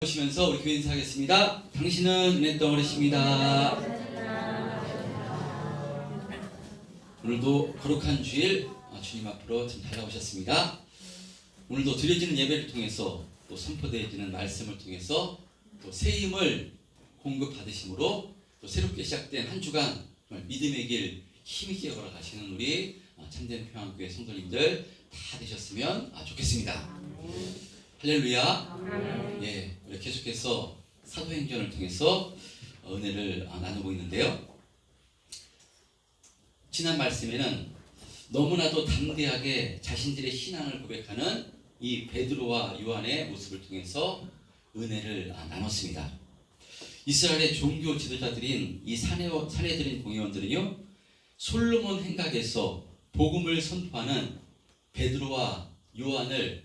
보시면서 우리 교회 인사하겠습니다. 당신은 은혜 덩어리십니다. 오늘도 거룩한 주일 주님 앞으로 좀 달려오셨습니다. 오늘도 드려지는 예배를 통해서 또 선포되어지는 말씀을 통해서 또 새 힘을 공급받으심으로 또 새롭게 시작된 한 주간 정말 믿음의 길 힘있게 걸어가시는 우리 참된 평안교회 성도님들 다 되셨으면 좋겠습니다. 할렐루야. 예, 우리 계속해서 사도행전을 통해서 은혜를 나누고 있는데요. 지난 말씀에는 너무나도 담대하게 자신들의 신앙을 고백하는 이 베드로와 요한의 모습을 통해서 은혜를 나눴습니다. 이스라엘의 종교 지도자들인 이 사내들인 공회원들은요, 솔로몬 행각에서 복음을 선포하는 베드로와 요한을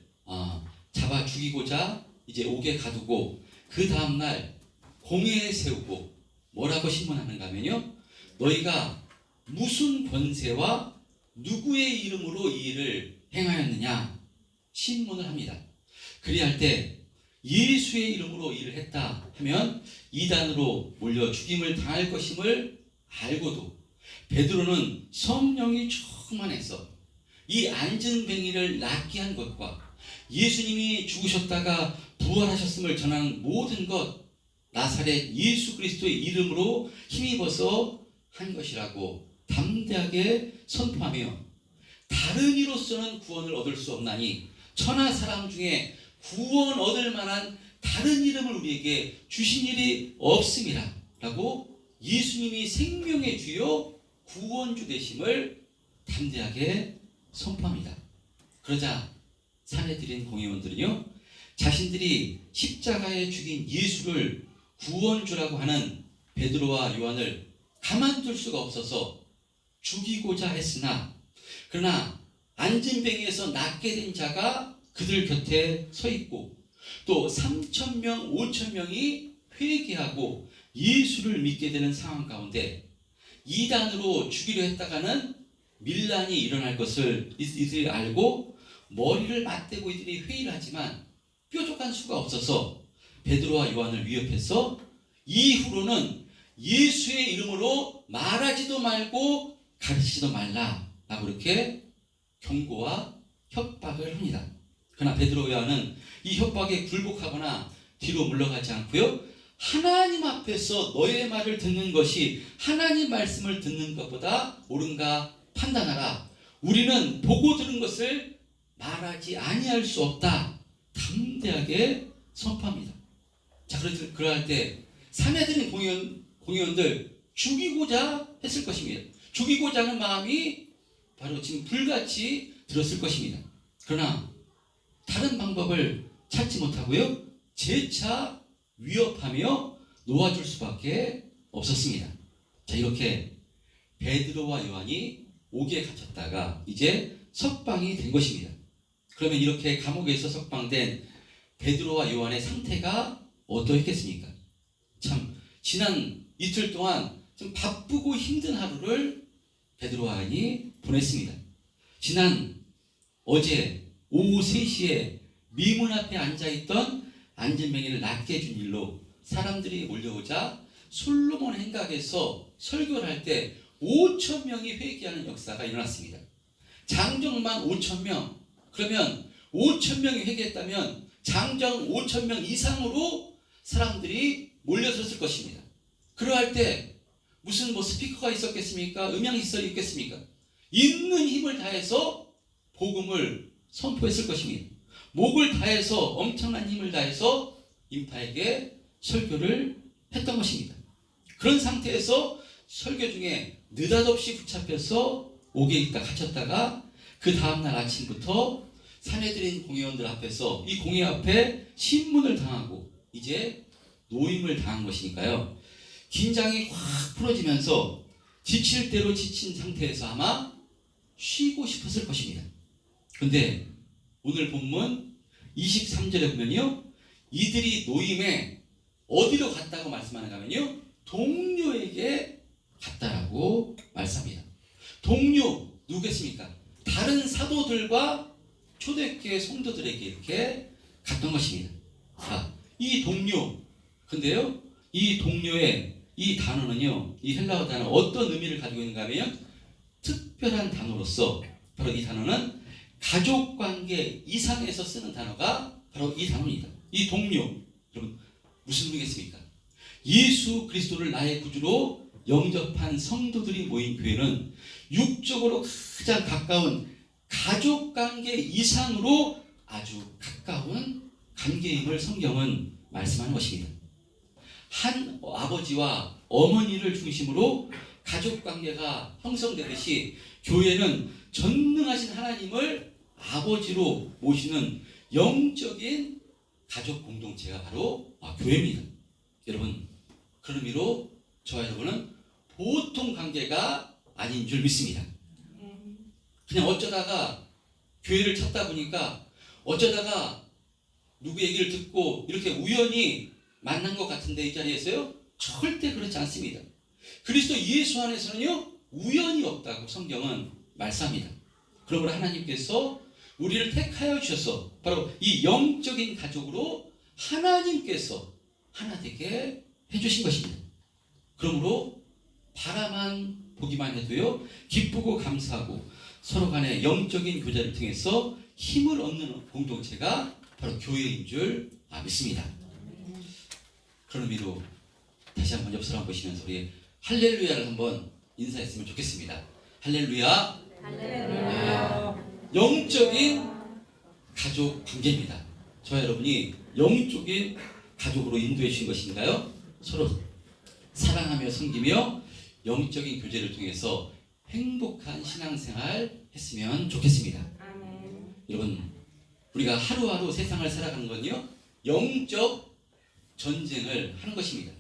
잡아 죽이고자 이제 옥에 가두고 그 다음날 공회에 세우고 뭐라고 신문하는가 하면요, 너희가 무슨 권세와 누구의 이름으로 이 일을 행하였느냐 신문을 합니다. 그리할 때 예수의 이름으로 일을 했다 하면 이단으로 몰려 죽임을 당할 것임을 알고도 베드로는 성령이 충만해서 이 안전뱅이를 낫게 한 것과 예수님이 죽으셨다가 부활하셨음을 전하는 모든 것, 나사렛 예수 그리스도의 이름으로 힘입어서 한 것이라고 담대하게 선포하며, 다른 이로서는 구원을 얻을 수 없나니 천하 사람 중에 구원 얻을 만한 다른 이름을 우리에게 주신 일이 없음이라 라고 예수님이 생명의 주요 구원주 되심을 담대하게 선포합니다. 그러자 사내들인 공회원들은요, 자신들이 십자가에 죽인 예수를 구원주라고 하는 베드로와 요한을 가만둘 수가 없어서 죽이고자 했으나, 그러나 안진뱅이에서 낫게 된 자가 그들 곁에 서 있고 또 3,000명, 5,000명이 회개하고 예수를 믿게 되는 상황 가운데 이단으로 죽이려 했다가는 밀란이 일어날 것을 이들이 알고 머리를 맞대고 이들이 회의를 하지만 뾰족한 수가 없어서 베드로와 요한을 위협해서 이후로는 예수의 이름으로 말하지도 말고 가르치지도 말라라고 이렇게 경고와 협박을 합니다. 그러나 베드로 요한은 이 협박에 굴복하거나 뒤로 물러가지 않고요, 하나님 앞에서 너의 말을 듣는 것이 하나님 말씀을 듣는 것보다 옳은가 판단하라. 우리는 보고 들은 것을 말하지 아니할 수 없다. 담대하게 선포합니다. 자, 그럴 때 사내들인 공회원들 죽이고자 했을 것입니다. 죽이고자 하는 마음이 바로 지금 불같이 들었을 것입니다. 그러나 다른 방법을 찾지 못하고요, 재차 위협하며 놓아줄 수밖에 없었습니다. 자, 이렇게 베드로와 요한이 옥에 갇혔다가 이제 석방이 된 것입니다. 그러면 이렇게 감옥에서 석방된 베드로와 요한의 상태가 어떠했겠습니까? 참, 지난 이틀 동안 좀 바쁘고 힘든 하루를 베드로와 요한이 보냈습니다. 어제 오후 3시에 미문 앞에 앉아있던 안진뱅이를 낫게 해준 일로 사람들이 몰려오자 솔로몬 행각에서 설교를 할 때 5,000명이 회개하는 역사가 일어났습니다. 장정만 5,000명, 그러면 5,000명이 회개했다면 장정 5,000명 이상으로 사람들이 몰려들었을 것입니다. 그러할 때 무슨 스피커가 있었겠습니까? 음향시설이 있겠습니까? 있는 힘을 다해서 복음을 선포했을 것입니다. 목을 다해서, 엄청난 힘을 다해서 인파에게 설교를 했던 것입니다. 그런 상태에서 설교 중에 느닷없이 붙잡혀서 옥에 갇혔다가 그 다음날 아침부터 사내들인 공회원들 앞에서 이 공회 앞에 신문을 당하고 이제 노임을 당한 것이니까요, 긴장이 확 풀어지면서 지칠 대로 지친 상태에서 아마 쉬고 싶었을 것입니다. 근데 오늘 본문 23절에 보면요, 이들이 노임에 어디로 갔다고 말씀하는가 하면요, 동료에게 갔다라고 말씀합니다. 동료 누구겠습니까? 다른 사도들과 초대교회 성도들에게 이렇게 갔던 것입니다. 자, 이 동료. 근데요, 이 동료의 이 단어는요, 이 헬라어 단어 어떤 의미를 가지고 있는가 하면 특별한 단어로서 바로 이 단어는 가족관계 이상에서 쓰는 단어가 바로 이 단어입니다. 이 동료. 여러분 무슨 의미겠습니까? 예수 그리스도를 나의 구주로 영접한 성도들이 모인 교회는 육적으로 가장 가까운 가족관계 이상으로 아주 가까운 관계임을 성경은 말씀하는 것입니다. 한 아버지와 어머니를 중심으로 가족관계가 형성되듯이 교회는 전능하신 하나님을 아버지로 모시는 영적인 가족 공동체가 바로 교회입니다. 여러분, 그런 의미로 저와 여러분은 보통 관계가 아닌 줄 믿습니다. 그냥 어쩌다가 교회를 찾다 보니까 어쩌다가 누구 얘기를 듣고 이렇게 우연히 만난 것 같은데 이 자리에서요? 절대 그렇지 않습니다. 그리스도 예수 안에서는요, 우연이 없다고 성경은 말씀합니다. 그러므로 하나님께서 우리를 택하여 주셔서 바로 이 영적인 가족으로 하나님께서 하나 되게 해주신 것입니다. 그러므로 바라만 보기만 해도요, 기쁘고 감사하고 서로 간의 영적인 교제를 통해서 힘을 얻는 공동체가 바로 교회인 줄 믿습니다. 그런 의미로 다시 한번 옆 사람 보시면서 우리 할렐루야를 한번 인사했으면 좋겠습니다. 할렐루야. 할렐루야. 영적인 가족 관계입니다. 저와 여러분이 영적인 가족으로 인도해 주신 것인가요? 서로 사랑하며 섬기며 영적인 교제를 통해서 행복한 신앙생활 했으면 좋겠습니다. 아멘. 여러분, 우리가 하루하루 세상을 살아가는 건요, 영적 전쟁을 하는 것입니다.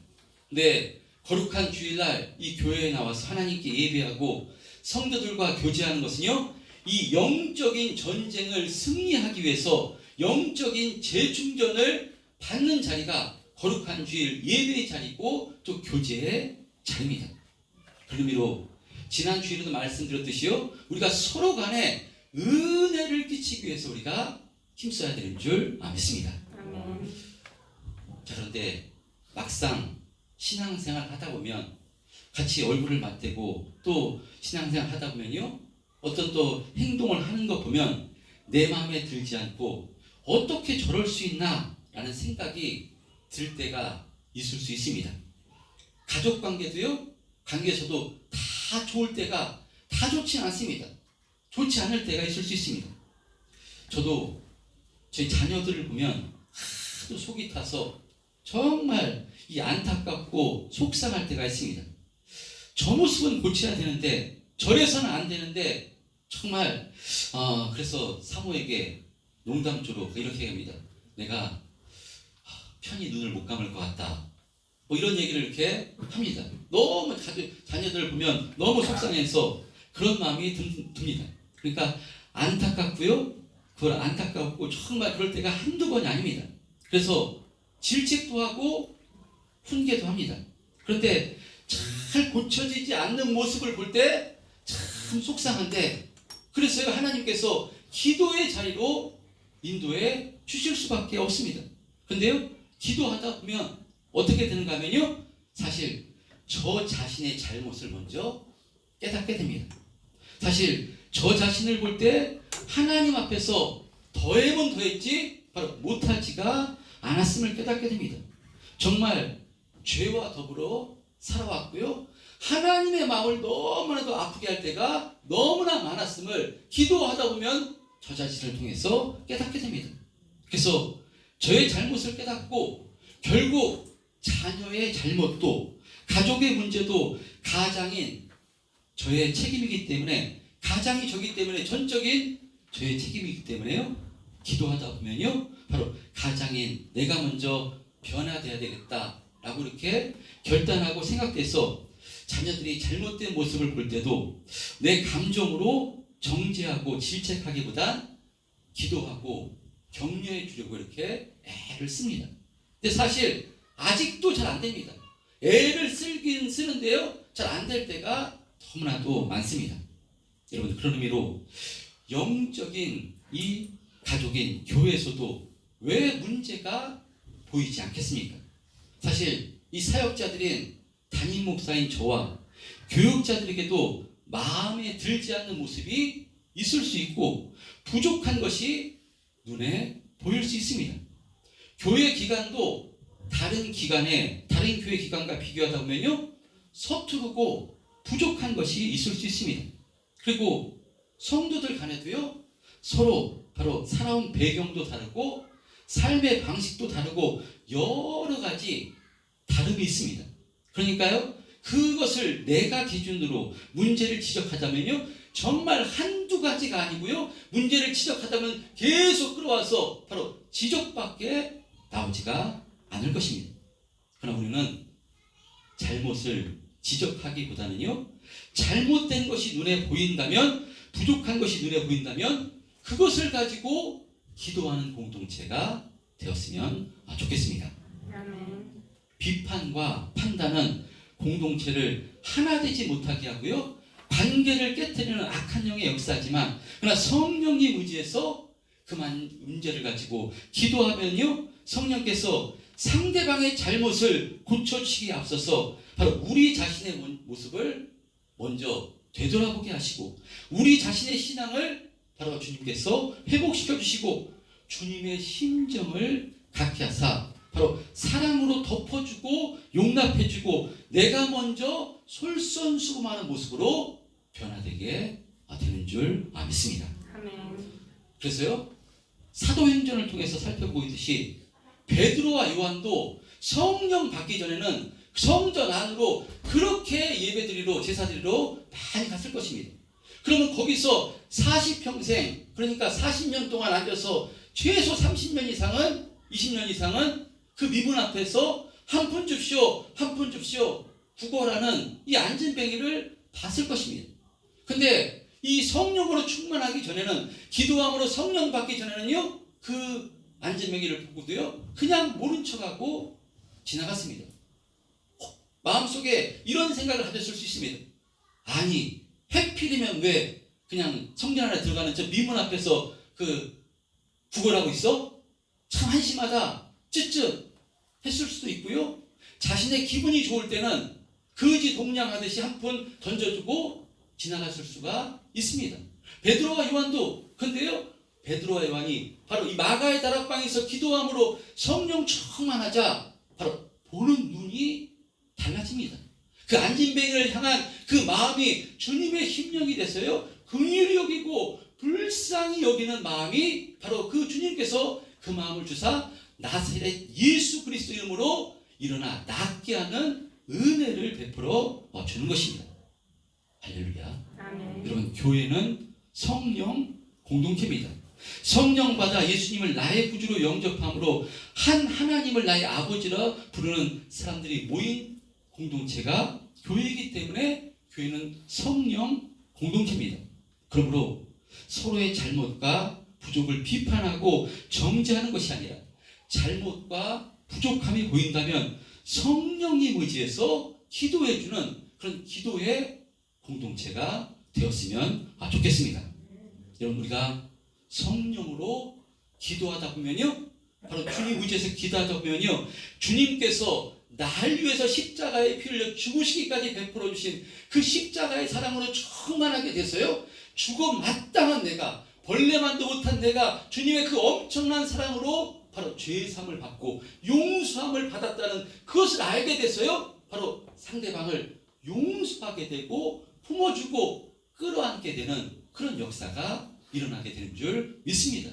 근데 거룩한 주일날 이 교회에 나와서 하나님께 예배하고 성도들과 교제하는 것은요, 이 영적인 전쟁을 승리하기 위해서 영적인 재충전을 받는 자리가 거룩한 주일 예배의 자리고 또 교제의 자리입니다. 그런 의미로 지난 주일에도 말씀드렸듯이요, 우리가 서로 간에 은혜를 끼치기 위해서 우리가 힘써야 되는 줄 믿습니다. 자, 그런데 막상 신앙생활 하다 보면 같이 얼굴을 맞대고 또 신앙생활 하다 보면요, 어떤 또 행동을 하는 거 보면 내 마음에 들지 않고 어떻게 저럴 수 있나 라는 생각이 들 때가 있을 수 있습니다. 가족 관계도요, 관계에서도 다 좋을 때가 다 좋지 않습니다. 좋지 않을 때가 있을 수 있습니다. 저도 저희 자녀들을 보면 하도 속이 타서 정말 이 안타깝고 속상할 때가 있습니다. 저 모습은 고쳐야 되는데 저래서는 안 되는데 정말 그래서 사모에게 농담조로 이렇게 합니다. 내가 편히 눈을 못 감을 것 같다. 뭐 이런 얘기를 이렇게 합니다. 너무 자녀들을 보면 너무 속상해서 그런 마음이 듭니다. 그러니까 안타깝고요. 그걸 안타깝고 정말 그럴 때가 한두 번이 아닙니다. 그래서 질책도 하고 훈계도 합니다. 그런데 잘 고쳐지지 않는 모습을 볼 때 참 속상한데, 그래서 하나님께서 기도의 자리로 인도해 주실 수밖에 없습니다. 근데요, 기도하다 보면 어떻게 되는가 하면요, 사실 저 자신의 잘못을 먼저 깨닫게 됩니다. 사실 저 자신을 볼 때 하나님 앞에서 더해면 더했지 바로 못하지가 않았음을 깨닫게 됩니다. 정말 죄와 더불어 살아왔고요, 하나님의 마음을 너무나도 아프게 할 때가 너무나 많았음을 기도하다 보면 저 자신을 통해서 깨닫게 됩니다. 그래서 저의 잘못을 깨닫고 결국 자녀의 잘못도 가족의 문제도 가장인 저의 책임이기 때문에, 가장이 저기 때문에 전적인 저의 책임이기 때문에요, 기도하다 보면요, 바로 가장인 내가 먼저 변화돼야 되겠다라고 이렇게 결단하고 생각돼서 자녀들이 잘못된 모습을 볼 때도 내 감정으로 정죄하고 질책하기보단 기도하고 격려해 주려고 이렇게 애를 씁니다. 근데 사실 아직도 잘 안 됩니다. 애를 쓰긴 쓰는데요, 잘 안 될 때가 너무나도 많습니다. 여러분, 그런 의미로 영적인 이 가족인 교회에서도 왜 문제가 보이지 않겠습니까? 사실 이 사역자들인 담임 목사인 저와 교육자들에게도 마음에 들지 않는 모습이 있을 수 있고 부족한 것이 눈에 보일 수 있습니다. 교회 기간도 다른 교회 기간과 비교하다 보면요, 서투르고 부족한 것이 있을 수 있습니다. 그리고 성도들 간에도요, 서로 바로 살아온 배경도 다르고 삶의 방식도 다르고 여러 가지 다름이 있습니다. 그러니까요, 그것을 내가 기준으로 문제를 지적하자면요, 정말 한두 가지가 아니고요, 문제를 지적하다면 계속 끌어와서 바로 지적밖에 나오지가 않을 것입니다. 그러나 우리는 잘못을 지적하기보다는요, 잘못된 것이 눈에 보인다면, 부족한 것이 눈에 보인다면 그것을 가지고 기도하는 공동체가 되었으면 좋겠습니다. 비판과 판단은 공동체를 하나 되지 못하게 하고요, 관계를 깨뜨리는 악한 영의 역사지만, 그러나 성령이 의지해서 그만 문제를 가지고 기도하면요, 성령께서 상대방의 잘못을 고쳐주시기에 앞서서 바로 우리 자신의 모습을 먼저 되돌아보게 하시고, 우리 자신의 신앙을 바로 주님께서 회복시켜 주시고, 주님의 심정을 갖게 하사 바로 사랑으로 덮어주고 용납해주고 내가 먼저 솔선수범하는 모습으로 변화되게 되는 줄 믿습니다. 그래서요, 사도행전을 통해서 살펴보듯이 베드로와 요한도 성령 받기 전에는 성전 안으로 그렇게 예배드리러 제사드리러 많이 갔을 것입니다. 그러면 거기서 40평생, 그러니까 40년 동안 앉아서 최소 30년 이상은, 20년 이상은 그 미문 앞에서 한 푼 줍시오, 한 푼 줍시오 구걸하는 이 안진뱅이를 봤을 것입니다. 근데 이 성령으로 충만하기 전에는, 기도함으로 성령 받기 전에는요, 그 안진뱅이를 보고도요, 그냥 모른 척하고 지나갔습니다. 마음속에 이런 생각을 가졌을 수 있습니다. 아니, 해필이면 왜 그냥 성전 안에 들어가는 저 미문 앞에서 그 구걸하고 있어? 참 한심하다, 쯧쯧 했을 수도 있고요, 자신의 기분이 좋을 때는 거지 동냥하듯이 한 푼 던져주고 지나갔을 수가 있습니다. 베드로와 요한도, 근데요, 베드로와 요한이 바로 이 마가의 다락방에서 기도함으로 성령 충만하자 바로 보는 눈이 달라집니다. 그 안진뱅이를 향한 그 마음이 주님의 심령이 돼서요, 긍휼히 여기고 불쌍히 여기는 마음이 바로 그 주님께서 그 마음을 주사 나사렛 예수 그리스도 이름으로 일어나 낫게 하는 은혜를 베풀어 주는 것입니다. 할렐루야. 아멘. 여러분, 교회는 성령 공동체입니다. 성령 받아 예수님을 나의 구주로 영접함으로 한 하나님을 나의 아버지라 부르는 사람들이 모인 공동체가 교회이기 때문에 교회는 성령 공동체입니다. 그러므로 서로의 잘못과 부족을 비판하고 정죄하는 것이 아니라 잘못과 부족함이 보인다면 성령이 의지해서 기도해주는 그런 기도의 공동체가 되었으면 좋겠습니다. 여러분, 우리가 성령으로 기도하다 보면요, 바로 주님 의지해서 기도하다 보면요, 주님께서 날 위해서 십자가에 피 흘려 죽으시기까지 베풀어 주신 그 십자가의 사랑으로 충만하게 돼서요, 죽어 마땅한 내가, 벌레만도 못한 내가 주님의 그 엄청난 사랑으로 바로 죄사함을 받고 용서함을 받았다는 그것을 알게 돼서요, 바로 상대방을 용서하게 되고 품어주고 끌어안게 되는 그런 역사가 일어나게 되는 줄 믿습니다.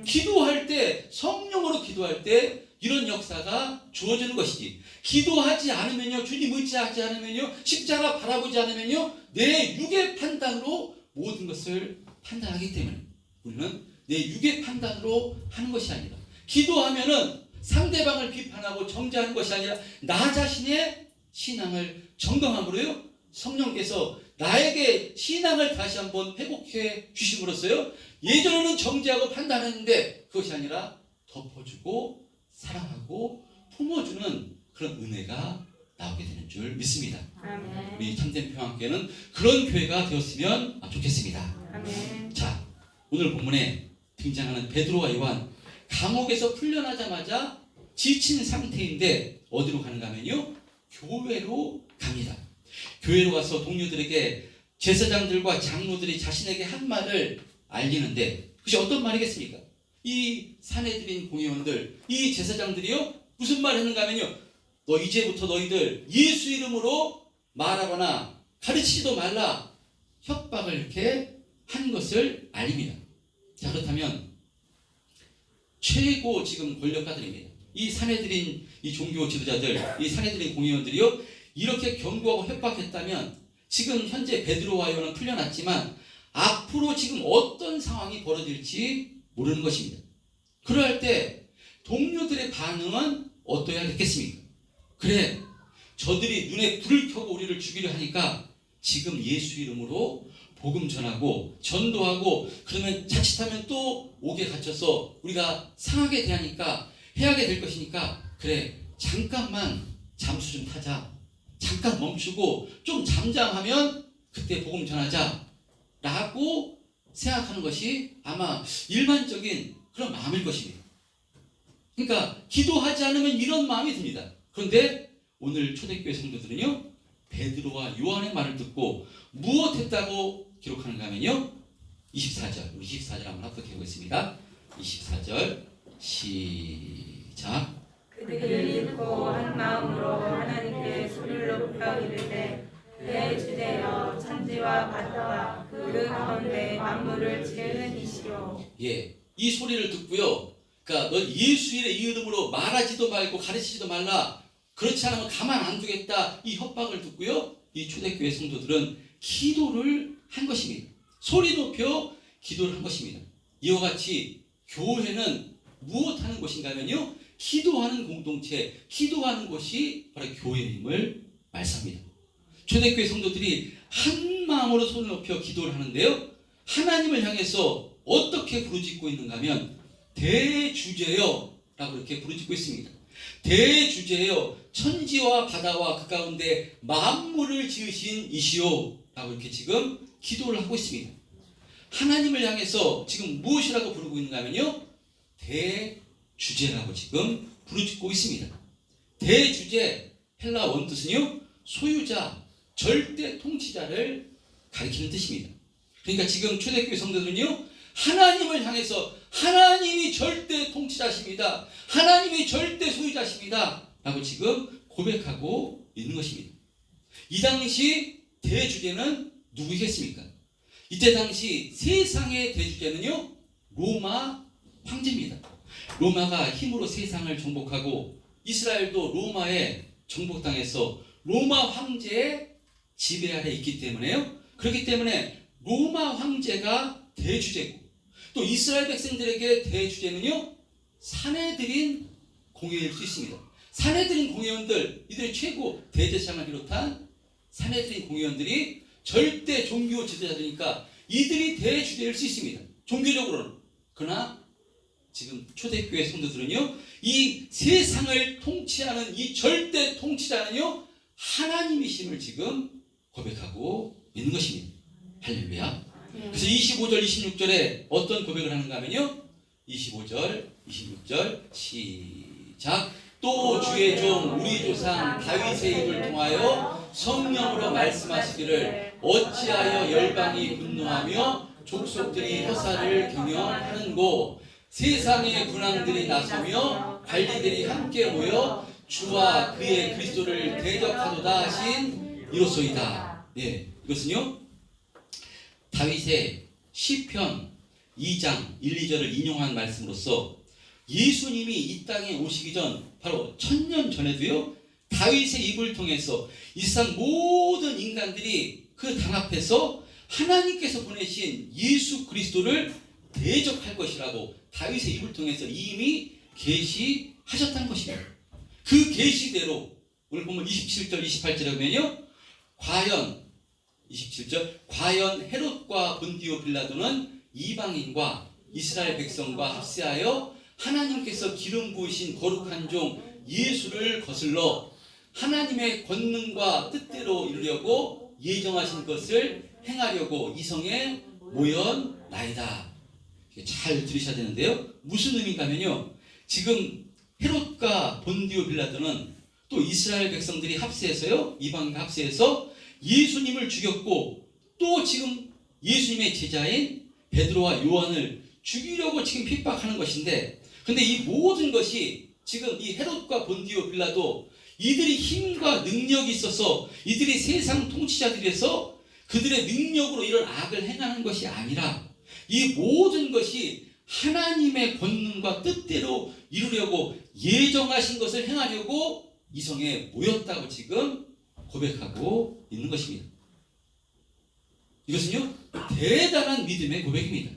기도할 때, 성령으로 기도할 때 이런 역사가 주어지는 것이지, 기도하지 않으면요, 주님 의지하지 않으면요, 십자가 바라보지 않으면요, 내 육의 판단으로 모든 것을 판단하기 때문에 우리는 내 육의 판단으로 하는 것이 아니라, 기도하면은 상대방을 비판하고 정죄하는 것이 아니라 나 자신의 신앙을 점검함으로요, 성령께서 나에게 신앙을 다시 한번 회복해 주심으로써요, 예전에는 정죄하고 판단했는데 그것이 아니라 덮어주고 사랑하고 품어주는 그런 은혜가 나오게 되는 줄 믿습니다. 아멘. 우리 참된 평안교회는 그런 교회가 되었으면 좋겠습니다. 아멘. 자, 오늘 본문에 등장하는 베드로와 요한, 감옥에서 풀려나자마자 지친 상태인데 어디로 가는가 하면요, 교회로 갑니다. 교회로 가서 동료들에게 제사장들과 장로들이 자신에게 한 말을 알리는데 그것이 어떤 말이겠습니까? 이 사내들인 공회원들, 이 제사장들이요 무슨 말 했는가 하면요, 너 이제부터 너희들 예수 이름으로 말하거나 가르치지도 말라, 협박을 이렇게 한 것을 알립니다. 자, 그렇다면 최고 지금 권력가들입니다. 이 사내들인 이 종교 지도자들, 이 사내들인 공회원들이요 이렇게 경고하고 협박했다면 지금 현재 베드로와 요한은 풀려났지만 앞으로 지금 어떤 상황이 벌어질지 모르는 것입니다. 그럴 때 동료들의 반응은 어떠해야겠습니까? 그래, 저들이 눈에 불을 켜고 우리를 죽이려 하니까 지금 예수 이름으로 복음 전하고 전도하고, 그러면 자칫하면 또 옥에 갇혀서 우리가 상하게 대하니까 해하게 될 것이니까, 그래 잠깐만 잠수 좀 타자, 잠깐 멈추고 좀 잠잠하면 그때 복음 전하자 라고 생각하는 것이 아마 일반적인 그런 마음일 것입니다. 그러니까 기도하지 않으면 이런 마음이 듭니다. 그런데 오늘 초대교회 성도들은요 베드로와 요한의 말을 듣고 무엇했다고 기록하는가 하면요 24절, 우리 24절 한번 합독해 보겠습니다. 24절 시작. 그들이 듣고 한 마음으로 하나님께 소리를 높여 이르되 대주제여 천지와 바다와 그 가운데 만물을 지은 이시오. 예, 이 소리를 듣고요, 그러니까 넌 예수의 이름으로 말하지도 말고 가르치지도 말라, 그렇지 않으면 가만 안 두겠다, 이 협박을 듣고요 이 초대교회 성도들은 기도를 한 것입니다. 소리 높여 기도를 한 것입니다. 이와 같이 교회는 무엇하는 곳인가 하면요 기도하는 공동체, 기도하는 곳이 바로 교회임을 말씀합니다. 초대교회 성도들이 한 마음으로 손을 높여 기도를 하는데요, 하나님을 향해서 어떻게 부르짖고 있는가 하면 대주제여 라고 이렇게 부르짖고 있습니다. 대주제여 천지와 바다와 그 가운데 만물을 지으신 이시오 라고 이렇게 지금 기도를 하고 있습니다. 하나님을 향해서 지금 무엇이라고 부르고 있는가 하면요 대주제라고 지금 부르짖고 있습니다. 대주제, 헬라 원뜻은요 소유자, 절대 통치자를 가리키는 뜻입니다. 그러니까 지금 초대교회 성도들은요 하나님을 향해서 하나님이 절대 통치자십니다, 하나님이 절대 소유자십니다 라고 지금 고백하고 있는 것입니다. 이 당시 대주제는 누구겠습니까? 이때 당시 세상의 대주제는요 로마 황제입니다. 로마가 힘으로 세상을 정복하고 이스라엘도 로마에 정복당해서 로마 황제의 지배 아래 있기 때문에요, 그렇기 때문에 로마 황제가 대주제고, 또 이스라엘 백성들에게 대주제는요 사내들인 공회일 수 있습니다. 사내들인 공회원들, 이들의 최고 대제사장을 비롯한 사내들인 공회원들이 절대 종교 지도자들이니까 이들이 대주제일 수 있습니다, 종교적으로는. 그러나 지금 초대교회 성도들은요 이 세상을 통치하는 이 절대 통치자는요 하나님이심을 지금 고백하고 있는 것입니다. 할렐루야. 그래서 25절 26절에 어떤 고백을 하는가 하면요 25절 26절 시작. 또 주의 종 우리 조상 다윗의 입을 통하여 성령으로 말씀하시기를 어찌하여 열방이 분노하며 족속들이 허사를 경영하는고, 세상의 군왕들이 나서며 관리들이 함께 모여 주와 그의 그리스도를 대적하도다 하신 이로소이다. 네, 이것은요 다윗의 시편 2장 1, 2절을 인용한 말씀으로서 예수님이 이 땅에 오시기 전 바로 1000년 전에도요 다윗의 입을 통해서 이 세상 모든 인간들이 그 당 앞에서 하나님께서 보내신 예수 그리스도를 대적할 것이라고 다윗의 입을 통해서 이미 계시하셨다는 것입니다. 그 계시대로 오늘 보면 27절 28절에 보면요 과연 27절 과연 헤롯과 본디오 빌라도는 이방인과 이스라엘 백성과 합세하여 하나님께서 기름 부으신 거룩한 종 예수를 거슬러 하나님의 권능과 뜻대로 이루려고 예정하신 것을 행하려고 이성에 모였나이다. 잘 들으셔야 되는데요, 무슨 의미인가 하면요 지금 헤롯과 본디오 빌라도는 또 이스라엘 백성들이 합세해서요, 이방인과 합세해서 예수님을 죽였고, 또 지금 예수님의 제자인 베드로와 요한을 죽이려고 지금 핍박하는 것인데, 근데 이 모든 것이 지금 이 헤롯과 본디오 빌라도 이들이 힘과 능력이 있어서 이들이 세상 통치자들에서 그들의 능력으로 이런 악을 행하는 것이 아니라 이 모든 것이 하나님의 권능과 뜻대로 이루려고 예정하신 것을 행하려고 이 성에 모였다고 지금 고백하고 있는 것입니다. 이것은요, 대단한 믿음의 고백입니다.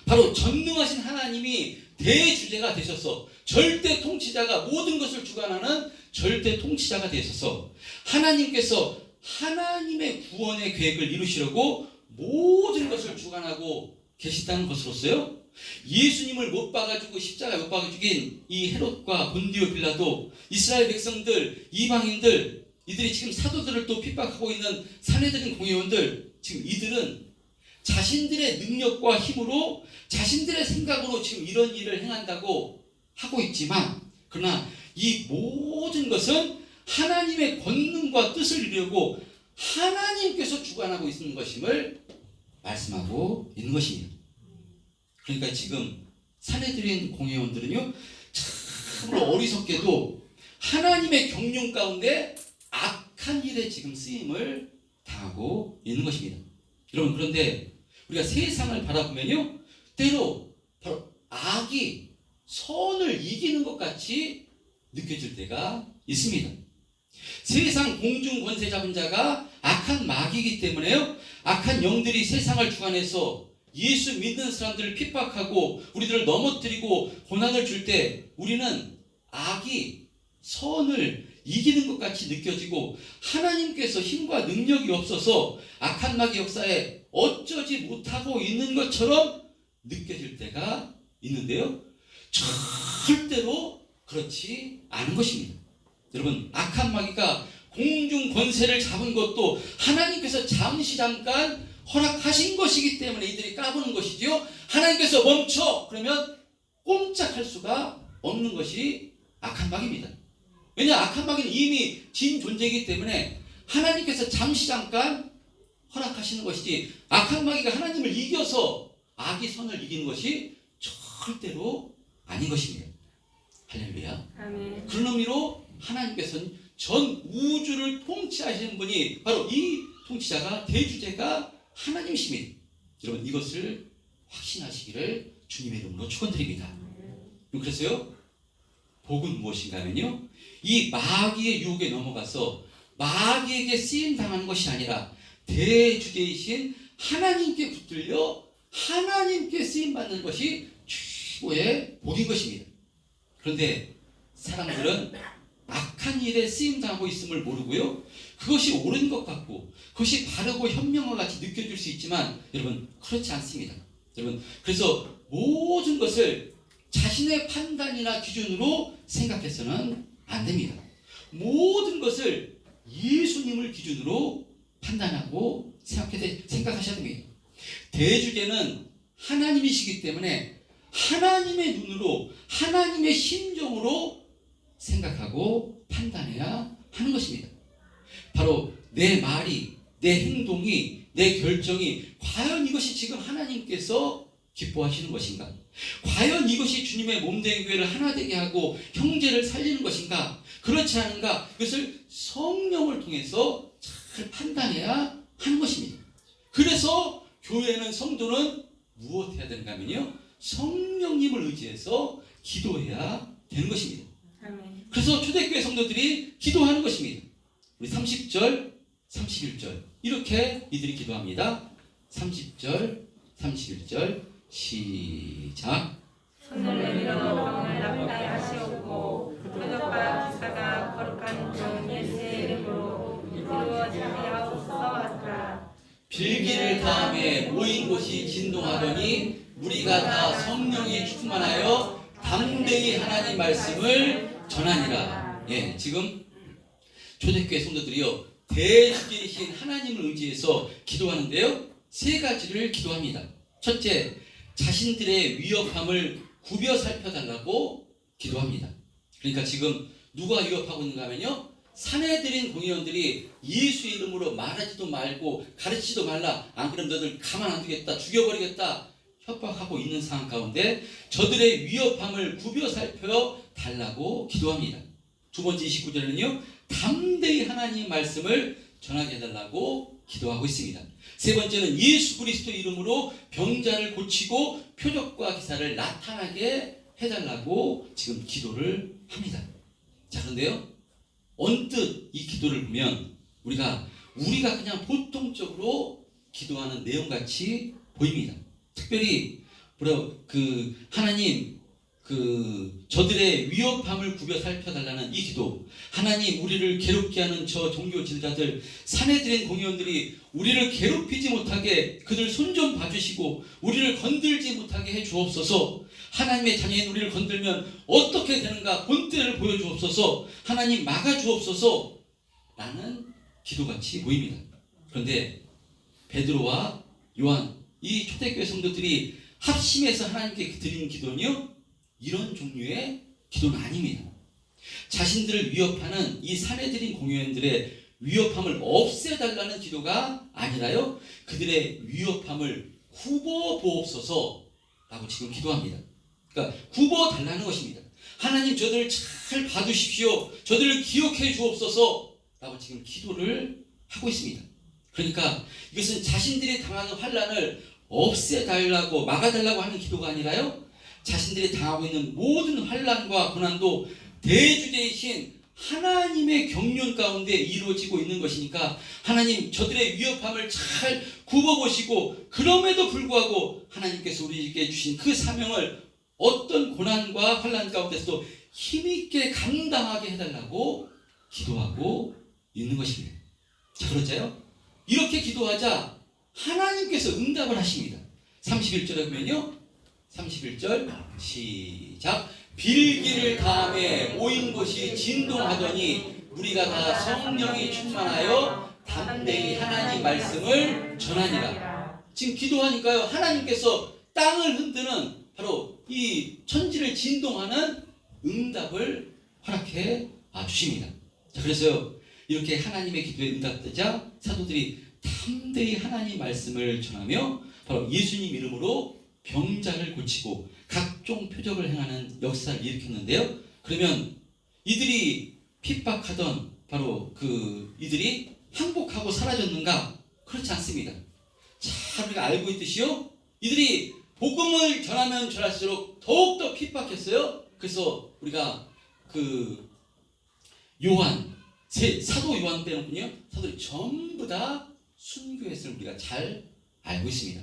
바로 전능하신 하나님이 대주제가 되셔서 절대 통치자가 모든 것을 주관하는 절대 통치자가 되셔서 하나님께서 하나님의 구원의 계획을 이루시려고 모든 것을 주관하고 계시다는 것으로서요, 예수님을 못 박아주고 십자가에 못 박아 죽인 이 헤롯과 본디오 빌라도, 이스라엘 백성들, 이방인들, 이들이 지금 사도들을 또 핍박하고 있는 산헤드린 공회원들, 지금 이들은 자신들의 능력과 힘으로 자신들의 생각으로 지금 이런 일을 행한다고 하고 있지만, 그러나 이 모든 것은 하나님의 권능과 뜻을 이루려고 하나님께서 주관하고 있는 것임을 말씀하고 있는 것입니다. 그러니까 지금 산헤드린 공회원들은요, 참으로 어리석게도 하나님의 경륜 가운데 악한 일에 지금 쓰임을 당하고 있는 것입니다. 여러분, 그런데 우리가 세상을 바라보면요, 때로 바로 악이 선을 이기는 것 같이 느껴질 때가 있습니다. 세상 공중 권세 잡은 자가 악한 마귀이기 때문에요, 악한 영들이 세상을 주관해서 예수 믿는 사람들을 핍박하고 우리들을 넘어뜨리고 고난을 줄 때 우리는 악이 선을 이기는 것 같이 느껴지고 하나님께서 힘과 능력이 없어서 악한 마귀 역사에 어쩌지 못하고 있는 것처럼 느껴질 때가 있는데요, 절대로 그렇지 않은 것입니다. 여러분, 악한 마귀가 공중 권세를 잡은 것도 하나님께서 잠깐 허락하신 것이기 때문에 이들이 까부는 것이지요, 하나님께서 멈춰 그러면 꼼짝할 수가 없는 것이 악한 마귀입니다. 왜냐, 악한 마귀는 이미 진 존재이기 때문에 하나님께서 잠깐 허락하시는 것이지, 악한 마귀가 하나님을 이겨서 악이 선을 이기는 것이 절대로 아닌 것입니다. 할렐루야. 아멘. 그런 의미로 하나님께서는 전 우주를 통치하시는 분이 바로 이 통치자가, 대주제가 하나님이십니다. 여러분, 이것을 확신하시기를 주님의 이름으로 축원드립니다. 그래서요, 복은 무엇인가 하면요, 이 마귀의 유혹에 넘어가서 마귀에게 쓰임 당하는 것이 아니라 대주제이신 하나님께 붙들려 하나님께 쓰임 받는 것이 최고의 복인 것입니다. 그런데 사람들은 악한 일에 쓰임 당하고 있음을 모르고요, 그것이 옳은 것 같고 그것이 바르고 현명과 같이 느껴질 수 있지만, 여러분, 그렇지 않습니다. 여러분, 그래서 모든 것을 자신의 판단이나 기준으로 생각해서는 안 됩니다. 모든 것을 예수님을 기준으로 판단하고 생각하셔야 됩니다. 대주제는 하나님이시기 때문에 하나님의 눈으로, 하나님의 심정으로 생각하고 판단해야 하는 것입니다. 바로 내 말이, 내 행동이, 내 결정이 과연 이것이 지금 하나님께서 기뻐하시는 것인가? 과연 이것이 주님의 몸된 교회를 하나 되게 하고 형제를 살리는 것인가? 그렇지 않은가? 이것을 성령을 통해서 잘 판단해야 하는 것입니다. 그래서 교회는, 성도는 무엇해야 되는가 하면요, 성령님을 의지해서 기도해야 되는 것입니다. 아멘. 그래서 초대교회 성도들이 기도하는 것입니다. 우리 30절, 31절 이렇게 이들이 기도합니다. 30절, 31절 시작. 손을 내밀어 병을 낫게 하시옵고 표적과 기사가 거룩한 주 예수의 이름으로 이루어지게 하옵소서 하더라. 빌기를 다음에 모인 곳이 진동하더니 무리가 다 성령이 충만하여 담대히 하나님 말씀을 전하니라. 예, 지금 초대교회 성도들이요, 대주제이신 하나님을 의지해서 기도하는데요, 세 가지를 기도합니다. 첫째, 자신들의 위협함을 구벼 살펴달라고 기도합니다. 그러니까 지금 누가 위협하고 있는가 하면요, 사내들인 공의원들이 예수 이름으로 말하지도 말고 가르치지도 말라, 안 그러면 너들 가만 안 두겠다, 죽여버리겠다 협박하고 있는 상황 가운데 저들의 위협함을 구벼 살펴 달라고 기도합니다. 두 번째 29절에는요, 담대히 하나님의 말씀을 전하게 해달라고 기도하고 있습니다. 세 번째는 예수 그리스도 이름으로 병자를 고치고 표적과 기사를 나타나게 해달라고 지금 기도를 합니다. 자, 그런데요, 언뜻 이 기도를 보면 우리가 그냥 보통적으로 기도하는 내용같이 보입니다. 특별히 하나님 저들의 위협함을 구겨 살펴달라는 이 기도, 하나님 우리를 괴롭게 하는 저 종교 지도자들, 사내들인 공의원들이 우리를 괴롭히지 못하게 그들 손 좀 봐주시고 우리를 건들지 못하게 해 주옵소서. 하나님의 자녀인 우리를 건들면 어떻게 되는가 본때를 보여주옵소서. 하나님 막아주옵소서 라는 기도같이 보입니다. 그런데 베드로와 요한, 이 초대교회 성도들이 합심해서 하나님께 드리는 기도는요, 이런 종류의 기도는 아닙니다. 자신들을 위협하는 이 사내들인 공의원들의 위협함을 없애달라는 기도가 아니라요, 그들의 위협함을 굽어보옵소서 라고 지금 기도합니다. 그러니까 굽어달라는 것입니다. 하나님 저들을 잘 봐주십시오, 저들을 기억해 주옵소서 라고 지금 기도를 하고 있습니다. 그러니까 이것은 자신들이 당하는 환난을 없애달라고 막아달라고 하는 기도가 아니라요, 자신들이 당하고 있는 모든 환난과 고난도 대주제이신 하나님의 경륜 가운데 이루어지고 있는 것이니까 하나님 저들의 위협함을 잘 굽어보시고, 그럼에도 불구하고 하나님께서 우리에게 주신 그 사명을 어떤 고난과 환난 가운데서도 힘있게 감당하게 해달라고 기도하고 있는 것입니다. 자, 그렇죠? 이렇게 기도하자 하나님께서 응답을 하십니다. 31절에 보면요, 31절 시작. 빌기를 다음에 오인 곳이 진동하더니 우리가 다 성령이 충만하여 담대히 하나님 말씀을 전하니라. 지금 기도하니까요, 하나님께서 땅을 흔드는 바로 이 천지를 진동하는 응답을 허락해 주십니다. 자, 그래서요, 이렇게 하나님의 기도에 응답되자 사도들이 담대히 하나님 말씀을 전하며 바로 예수님 이름으로 병자를 고치고 각종 표적을 행하는 역사를 일으켰는데요. 그러면 이들이 핍박하던 바로 이들이 항복하고 사라졌는가? 그렇지 않습니다. 잘 우리가 알고 있듯이요, 이들이 복음을 전하면 전할수록 더욱더 핍박했어요. 그래서 우리가 사도 요한 빼놓군요, 사도들이 전부 다 순교했을 우리가 잘 알고 있습니다.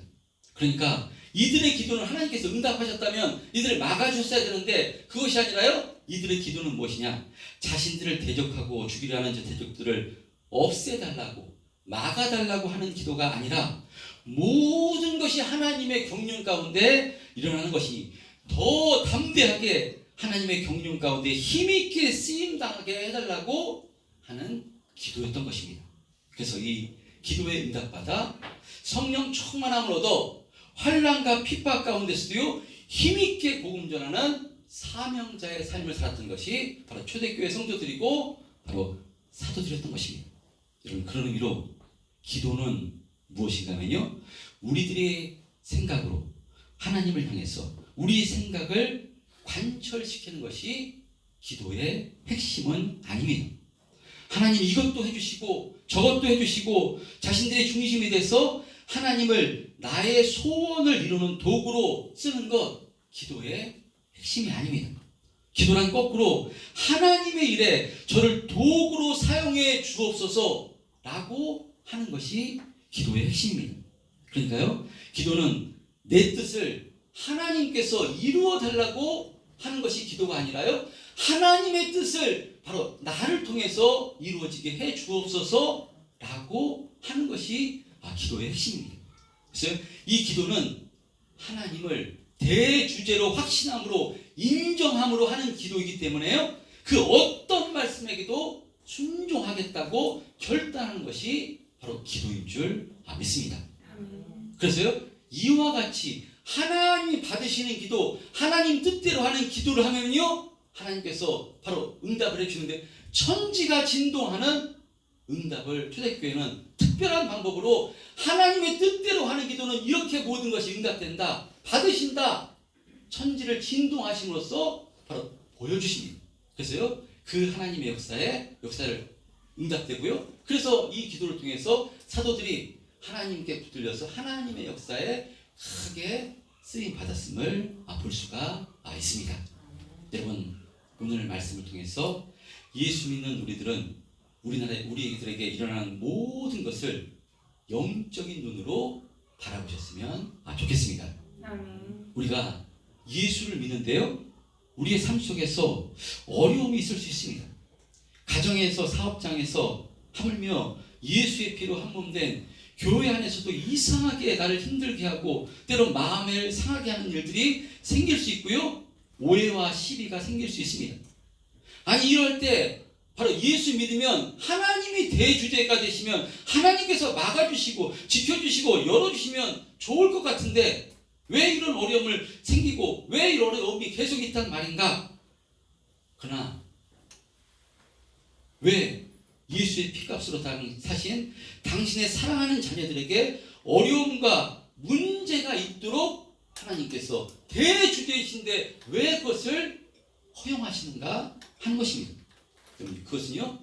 그러니까 이들의 기도는 하나님께서 응답하셨다면 이들을 막아주셨어야 되는데, 그것이 아니라요, 이들의 기도는 무엇이냐? 자신들을 대적하고 죽이려 하는 저 대적들을 없애달라고 막아달라고 하는 기도가 아니라 모든 것이 하나님의 경륜 가운데 일어나는 것이니 더 담대하게 하나님의 경륜 가운데 힘있게 쓰임당하게 해달라고 하는 기도였던 것입니다. 그래서 이 기도에 응답받아 성령 충만함을 얻어 환난과 핍박 가운데서도요, 힘있게 복음 전하는 사명자의 삶을 살았던 것이 바로 초대교회 성도들이고 바로 사도들이었던 것입니다. 여러분, 그런 의미로 기도는 무엇인가 하면요, 우리들의 생각으로 하나님을 향해서 우리 생각을 관철시키는 것이 기도의 핵심은 아닙니다. 하나님 이것도 해주시고 저것도 해주시고 자신들의 중심이 돼서 하나님을 나의 소원을 이루는 도구로 쓰는 것, 기도의 핵심이 아닙니다. 기도란 거꾸로 하나님의 일에 저를 도구로 사용해 주옵소서 라고 하는 것이 기도의 핵심입니다. 그러니까요, 기도는 내 뜻을 하나님께서 이루어 달라고 하는 것이 기도가 아니라요, 하나님의 뜻을 바로 나를 통해서 이루어지게 해 주옵소서 라고 하는 것이 기도의 핵심입니다. 그래서 이 기도는 하나님을 대주제로 확신함으로 인정함으로 하는 기도이기 때문에요, 그 어떤 말씀에게도 순종하겠다고 결단하는 것이 바로 기도인 줄 믿습니다. 그래서요, 이와 같이 하나님이 받으시는 기도, 하나님 뜻대로 하는 기도를 하면요, 하나님께서 바로 응답을 해주는데, 천지가 진동하는 응답을 초대교회는 특별한 방법으로 하나님의 뜻대로 하는 기도는 이렇게 모든 것이 응답된다, 받으신다, 천지를 진동하심으로써 바로 보여주십니다. 그래서요, 그 하나님의 역사를 응답되고요. 그래서 이 기도를 통해서 사도들이 하나님께 붙들려서 하나님의 역사에 크게 쓰임 받았음을 볼 수가 있습니다. 여러분, 오늘 말씀을 통해서 예수 믿는 우리들에게 일어나는 모든 것을 영적인 눈으로 바라보셨으면 좋겠습니다. 아멘. 우리가 예수를 믿는데요, 우리의 삶 속에서 어려움이 있을 수 있습니다. 가정에서, 사업장에서, 하물며 예수의 피로 한 몸 된 교회 안에서도 이상하게 나를 힘들게 하고 때로 마음을 상하게 하는 일들이 생길 수 있고요, 오해와 시비가 생길 수 있습니다. 아니, 이럴 때 바로 예수 믿으면 하나님이 대주제가 되시면 하나님께서 막아주시고 지켜주시고 열어주시면 좋을 것 같은데, 왜 이런 어려움을 생기고 왜 이런 어려움이 계속 있단 말인가? 그러나 왜 예수의 피값으로 사신 당신의 사랑하는 자녀들에게 어려움과 문제가 있도록 하나님께서 대주제이신데 왜 그것을 허용하시는가 하는 것입니다. 여러분, 그것은요,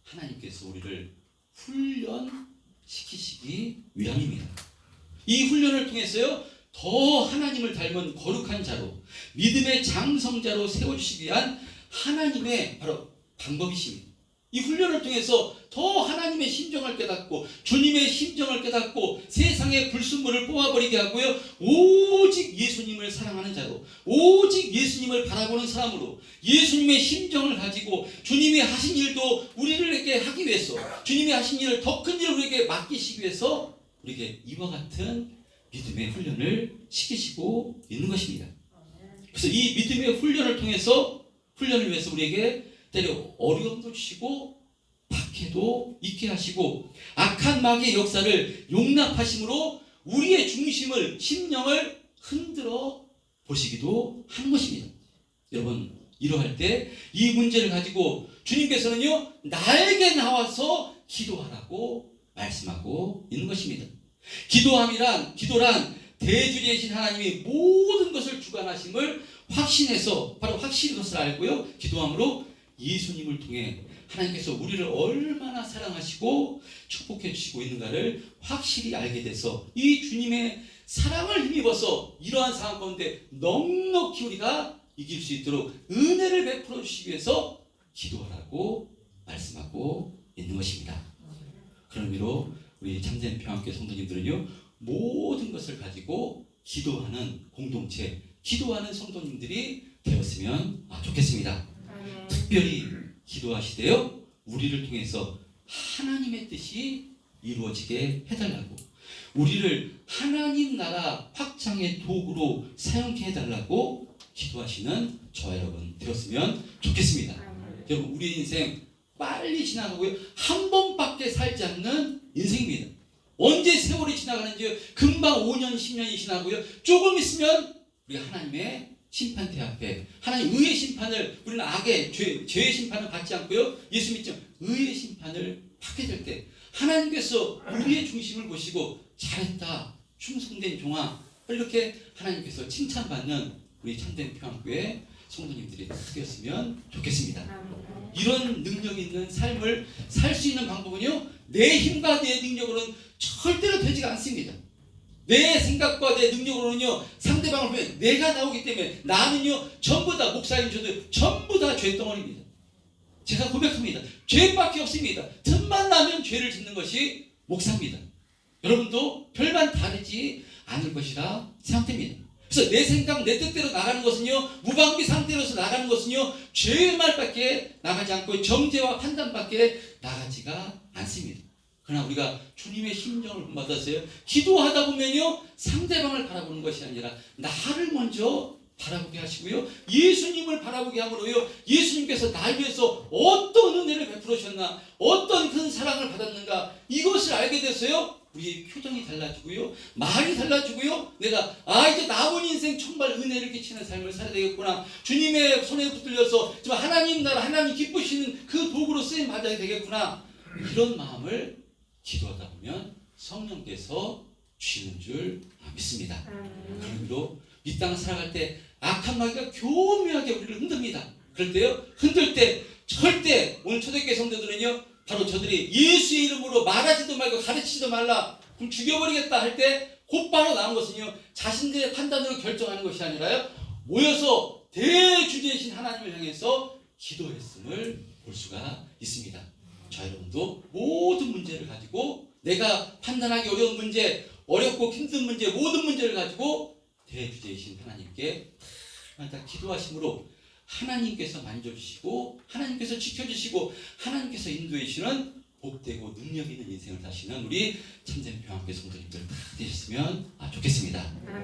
하나님께서 우리를 훈련시키시기 위함입니다. 이 훈련을 통해서요, 더 하나님을 닮은 거룩한 자로, 믿음의 장성자로 세워주시기 위한 하나님의 바로 방법이십니다. 이 훈련을 통해서 더 하나님의 심정을 깨닫고 주님의 심정을 깨닫고 세상의 불순물을 뽑아버리게 하고요, 오직 예수님을 사랑하는 자로, 오직 예수님을 바라보는 사람으로, 예수님의 심정을 가지고 주님이 하신 일도 우리에게 하기 위해서, 주님이 하신 일을 더 큰 일을 우리에게 맡기시기 위해서 우리에게 이와 같은 믿음의 훈련을 시키시고 있는 것입니다. 그래서 이 믿음의 훈련을 위해서 우리에게 때려 어려움도 주시고 박해도 있게 하시고 악한 마귀의 역사를 용납하심으로 우리의 중심을, 심령을 흔들어 보시기도 하는 것입니다. 여러분, 이러할 때 이 문제를 가지고 주님께서는요, 나에게 나와서 기도하라고 말씀하고 있는 것입니다. 기도란 대주제이신 하나님이 모든 것을 주관하심을 확신해서, 바로 확실히 그것을 알고요, 기도함으로 예수님을 통해 하나님께서 우리를 얼마나 사랑하시고 축복해 주시고 있는가를 확실히 알게 돼서 이 주님의 사랑을 힘입어서 이러한 상황 가운데 넉넉히 우리가 이길 수 있도록 은혜를 베풀어 주시기 위해서 기도하라고 말씀하고 있는 것입니다. 그런 의미로 우리 참된 평안교회 성도님들은요, 모든 것을 가지고 기도하는 공동체, 기도하는 성도님들이 되었으면 좋겠습니다. 특별히 기도하시되요, 우리를 통해서 하나님의 뜻이 이루어지게 해달라고, 우리를 하나님 나라 확장의 도구로 사용케 해달라고 기도하시는 저와 여러분 되었으면 좋겠습니다. 여러분, 우리 인생 빨리 지나가고요, 한 번밖에 살지 않는 인생입니다. 언제 세월이 지나가는지 금방 5년, 10년이 지나고요, 조금 있으면 우리가 하나님의 심판대 앞에, 하나님 의의 심판을, 우리는 악의 죄의 심판을 받지 않고요, 예수 믿죠, 의의 심판을 받게 될 때 하나님께서 우리의 중심을 보시고 잘했다, 충성된 종아, 이렇게 하나님께서 칭찬받는 우리 참된 평안교회 성도님들이 되었으면 좋겠습니다. 이런 능력 있는 삶을 살 수 있는 방법은요, 내 힘과 내 능력으로는 절대로 되지가 않습니다. 내 생각과 내 능력으로는요, 상대방을 보면 내가 나오기 때문에, 나는요 전부 다, 목사님 저도 전부 다 죄덩어리입니다. 제가 고백합니다. 죄밖에 없습니다. 틈만 나면 죄를 짓는 것이 목사입니다. 여러분도 별반 다르지 않을 것이라 생각됩니다. 그래서 내 생각, 내 뜻대로 나가는 것은요, 무방비 상태로서 나가는 것은요, 죄의 말밖에 나가지 않고 정죄와 판단밖에 나가지가 않습니다. 그러나 우리가 주님의 심정을 본받아서요, 기도하다 보면요, 상대방을 바라보는 것이 아니라 나를 먼저 바라보게 하시고요, 예수님을 바라보게 함으로요, 예수님께서 나를 위해서 어떤 은혜를 베풀어 주셨나, 어떤 큰 사랑을 받았는가, 이것을 알게 돼서요, 우리의 표정이 달라지고요, 말이 달라지고요, 내가 이제 남은 인생 정말 은혜를 끼치는 삶을 살아야 되겠구나, 주님의 손에 붙들려서 정말 하나님 나라, 하나님 기쁘시는 그 도구로 쓰임 받아야 되겠구나, 이런 마음을 기도하다 보면 성령께서 주시는 줄 믿습니다. 그런 의미로 이 땅을 살아갈 때 악한 마귀가 교묘하게 우리를 흔듭니다. 그럴 때요, 흔들 때 절대 오늘 초대교회 성도들은요, 바로 저들이 예수의 이름으로 말하지도 말고 가르치지도 말라, 그럼 죽여버리겠다 할 때 곧바로 나온 것은요, 자신들의 판단으로 결정하는 것이 아니라요, 모여서 대주제이신 하나님을 향해서 기도했음을 볼 수가 있습니다. 자, 여러분도 모든 문제를 가지고, 내가 판단하기 어려운 문제, 어렵고 힘든 문제, 모든 문제를 가지고 대주제이신 하나님께 다 기도하심으로 하나님께서 만져주시고, 하나님께서 지켜주시고, 하나님께서 인도해 주시는 복되고 능력 있는 인생을 사시는 우리 참된 평안교회 성도님들 다 되셨으면 좋겠습니다.